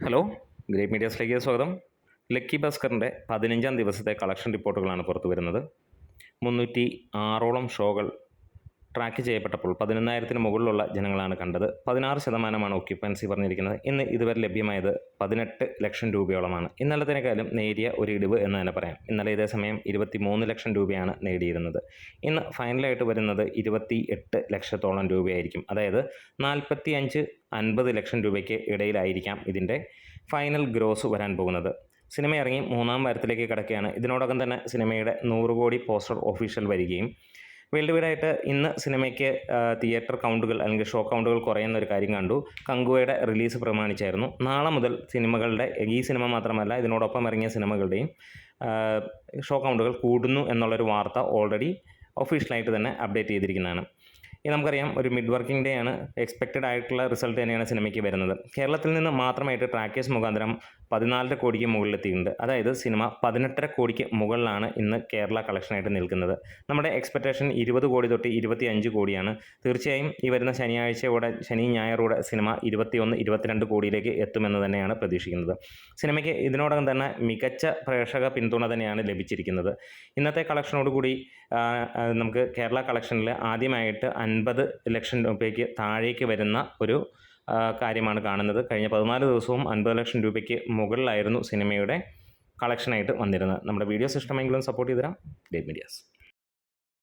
Hello, great മീഡിയാസിലേക്ക് സ്വാഗതം. Lucky ഭാസ്കറിൻ്റെ 15-ാം ദിവസത്തെ collection റിപ്പോർട്ടുകളാണ് പുറത്തു വരുന്നത്. 306ഓളം ഷോകൾ ട്രാക്ക് ചെയ്യപ്പെട്ടപ്പോൾ 11,000-ന് മുകളിലുള്ള ജനങ്ങളാണ് കണ്ടത്. 16% ഓക്യുപ്പൻസി പറഞ്ഞിരിക്കുന്നത്. ഇന്ന് ഇതുവരെ ലഭ്യമായത് 18 ലക്ഷം രൂപയോളമാണ്. ഇന്നലത്തേക്കാളും നേരിയ ഒരു ഇടിവ് എന്ന് തന്നെ പറയാം. ഇന്നലെ ഇതേ സമയം 23 ലക്ഷം രൂപയാണ് നേടിയിരുന്നത്. ഇന്ന് ഫൈനലായിട്ട് വരുന്നത് 28 ലക്ഷത്തോളം രൂപയായിരിക്കും. അതായത് 45-50 ലക്ഷം രൂപയ്ക്ക് ഇടയിലായിരിക്കാം ഇതിൻ്റെ ഫൈനൽ ഗ്രോസ് വരാൻ പോകുന്നത്. സിനിമ ഇറങ്ങി 3-ാം വാരത്തിലേക്ക് കിടക്കുകയാണ്. ഇതിനോടകം തന്നെ സിനിമയുടെ 100 കോടി പോസ്റ്റർ ഒഫീഷ്യൽ വരികയും വേൾഡ് വൈഡായിട്ട് ഇന്ന് സിനിമയ്ക്ക് തിയേറ്റർ കൗണ്ടുകൾ അല്ലെങ്കിൽ ഷോ കൗണ്ടുകൾ കുറയുന്ന ഒരു കാര്യം കണ്ടു. കങ്കുവയുടെ റിലീസ് പ്രമാണിച്ചായിരുന്നു. നാളെ മുതൽ സിനിമകളുടെ, ഈ സിനിമ മാത്രമല്ല ഇതിനോടൊപ്പം ഇറങ്ങിയ സിനിമകളുടെയും ഷോ കൗണ്ടുകൾ കൂടുന്നു എന്നുള്ളൊരു വാർത്ത ഓൾറെഡി ഒഫീഷ്യലായിട്ട് തന്നെ അപ്ഡേറ്റ് ചെയ്തിരിക്കുന്നതാണ്. ഇത് നമുക്കറിയാം, ഒരു മിഡ് വർക്കിംഗ് ഡേ ആണ്. എക്സ്പെക്റ്റഡ് ആയിട്ടുള്ള റിസൾട്ട് തന്നെയാണ് സിനിമയ്ക്ക് വരുന്നത്. കേരളത്തിൽ നിന്ന് മാത്രമായിട്ട് ട്രാക്കേഴ്സ് മുഖാന്തരം 14 കോടിക്ക് മുകളിലെത്തിയിട്ടുണ്ട്. അതായത് സിനിമ 18.5 കോടിക്ക് മുകളിലാണ് ഇന്ന് കേരള കളക്ഷനായിട്ട് നിൽക്കുന്നത്. നമ്മുടെ എക്സ്പെക്റ്റേഷൻ 20 കോടി തൊട്ട് 25 കോടിയാണ്. തീർച്ചയായും ഈ വരുന്ന ശനിയാഴ്ചയോടെ, ശനി ഞായറോടെ സിനിമ 21-22 കോടിയിലേക്ക് എത്തുമെന്ന് തന്നെയാണ് പ്രതീക്ഷിക്കുന്നത്. സിനിമയ്ക്ക് ഇതിനോടകം തന്നെ മികച്ച പ്രേക്ഷക പിന്തുണ തന്നെയാണ് ലഭിച്ചിരിക്കുന്നത്. ഇന്നത്തെ കളക്ഷനോടുകൂടി നമുക്ക് കേരള കളക്ഷനിൽ ആദ്യമായിട്ട് 50 ലക്ഷം രൂപയ്ക്ക് താഴേക്ക് വരുന്ന ഒരു കാര്യമാണ് കാണുന്നത്. കഴിഞ്ഞ 14 ദിവസവും 50 ലക്ഷം രൂപയ്ക്ക് മുകളിലായിരുന്നു സിനിമയുടെ കളക്ഷനായിട്ട് വന്നിരുന്നത്. നമ്മുടെ വീഡിയോസ് ഇഷ്ടമെങ്കിലും സപ്പോർട്ട് ചെയ്തുതരാം. Great medias.